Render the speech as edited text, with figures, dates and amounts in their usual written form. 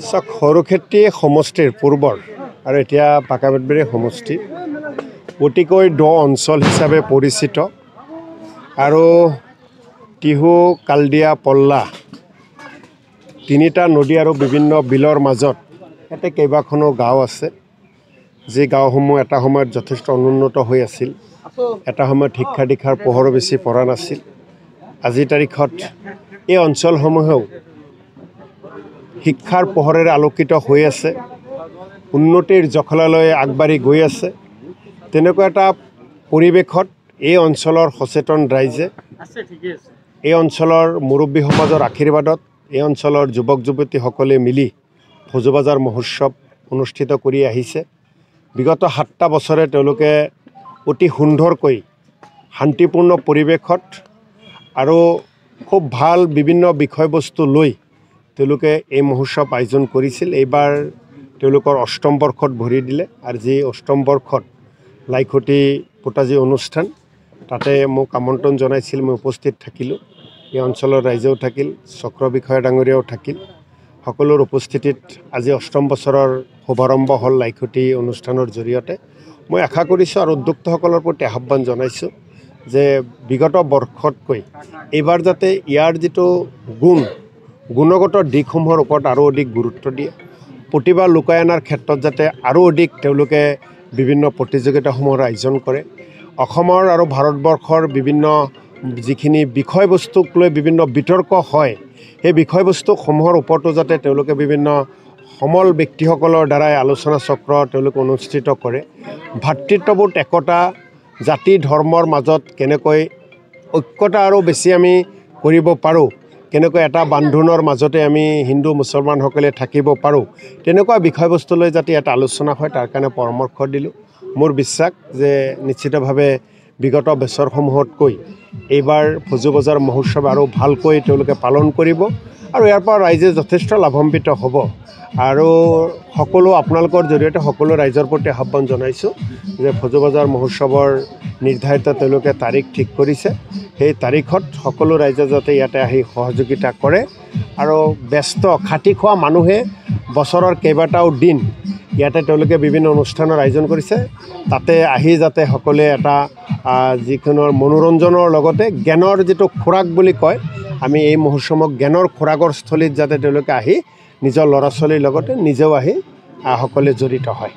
সৰুক্ষেত্ৰী সমষ্টিৰ পূৰ্বৰ আৰু এতিয়া পাকাবেতবাৰী সমষ্টি অতিকৈ দ অঞ্চল হিচাপে পৰিচিত আৰু টিহু কালদিয়া পল্লা তিনিটা নদী আৰু বিভিন্ন বিলৰ মাজত ইয়াতে কেইবাখনো গাঁও আছে যি গাঁওসমূহ এটা সময়ত যথেষ্ট অনুন্নত হৈ আছিল এটা সময়ত শিক্ষা দীক্ষাৰ পোহৰ বেছি পৰা নাছিল আজিৰ তাৰিখত এই অঞ্চলসমূহেও শিক্ষাৰ পোহৰেৰে আলোকিত হৈ আছে উন্নতিৰ জখলালৈ আগবাঢ়ি গৈ আছে তেনেকুৱা এটা পৰিৱেশত এই অঞ্চলৰ সচেতন ৰাইজে এই অঞ্চলৰ মুৰব্বী সমাজৰ আশীৰ্বাদত এই অঞ্চলৰ যুৱক যুৱতীসকলে মিলি ভোজোবাজাৰ মহোৎসৱ অনুষ্ঠিত কৰি আহিছে বিগত 7টা বছৰে তেওঁলোকে অতি সুন্দৰকৈ শান্তিপূৰ্ণ পৰিৱেশত আৰু খুব ভাল বিভিন্ন বিষয়বস্তু লৈ তেওঁলোকে এই মহোৎসৱ আয়োজন কৰিছিল এইবাৰ তেওঁলোকৰ অষ্টম বৰ্ষত ভৰি দিলে আৰু যি অষ্টম বৰ্ষত লাইখুটি পোতাজি অনুষ্ঠান তাতে মোক আমন্ত্ৰণ জনাইছিল মই উপস্থিত থাকিলোঁ এই অঞ্চলৰ ৰাইজেও থাকিল চক্ৰ বিষয়া ডাঙৰীয়াও থাকিল সকলোৰ উপস্থিতিত আজি অষ্টম বছৰৰ শুভাৰম্ভ হ'ল লাইখুটি অনুষ্ঠানৰ জৰিয়তে মই আশা কৰিছোঁ আৰু উদ্যোক্তাসকলৰ প্ৰতি আহ্বান জনাইছোঁ যে বিগত বৰ্ষতকৈ এইবাৰ যাতে ইয়াৰ যিটো গুণগত দিশসমূহৰ ওপৰত আৰু অধিক গুৰুত্ব দিয়ে প্ৰতিভা লুকাই অনাৰ ক্ষেত্ৰত যাতে আৰু অধিক তেওঁলোকে বিভিন্ন প্ৰতিযোগিতাসমূহৰ আয়োজন কৰে অসমৰ আৰু ভাৰতবৰ্ষৰ বিভিন্ন যিখিনি বিষয়বস্তুক লৈ বিভিন্ন বিতৰ্ক হয় সেই বিষয়বস্তুসমূহৰ ওপৰতো যাতে তেওঁলোকে বিভিন্ন সমল ব্যক্তিসকলৰ দ্বাৰাই আলোচনা চক্ৰ তেওঁলোকে অনুষ্ঠিত কৰে ভাতৃত্ববোধ একতা জাতি ধৰ্মৰ মাজত কেনেকৈ ঐক্যতা আৰু বেছি আমি কৰিব পাৰোঁ কেনেকৈ এটা বান্ধোনৰ মাজতে আমি হিন্দু মুছলমানসকলে থাকিব পাৰোঁ তেনেকুৱা বিষয়বস্তু লৈ যাতে এটা আলোচনা হয় তাৰ কাৰণে পৰামৰ্শ দিলোঁ মোৰ বিশ্বাস যে নিশ্চিতভাৱে বিগত বছৰসমূহতকৈ এইবাৰ ভোজোবাজাৰ মহোৎসৱ আৰু ভালকৈ তেওঁলোকে পালন কৰিব আৰু ইয়াৰ পৰা ৰাইজে যথেষ্ট লাভান্বিত হ'ব আৰু সকলো আপোনালোকৰ জৰিয়তে সকলো ৰাইজৰ প্ৰতি আহ্বান জনাইছোঁ যে ভোজোবাজাৰ মহোৎসৱৰ নিৰ্ধাৰিত তেওঁলোকে তাৰিখ ঠিক কৰিছে সেই তাৰিখত সকলো ৰাইজে যাতে ইয়াতে আহি সহযোগিতা কৰে আৰু ব্যস্ত খাটি খোৱা মানুহে বছৰৰ কেইবাটাও দিন ইয়াতে তেওঁলোকে বিভিন্ন অনুষ্ঠানৰ আয়োজন কৰিছে তাতে আহি যাতে সকলোৱে এটা যিকোনো মনোৰঞ্জনৰ লগতে জ্ঞানৰ যিটো খোৰাক বুলি কয় আমি এই মহোৎসৱক জ্ঞানৰ খোৰাকৰ স্থলীত যাতে তেওঁলোকে আহি নিজৰ ল'ৰা ছোৱালীৰ লগতে নিজেও আহি সকলোৱে জড়িত হয়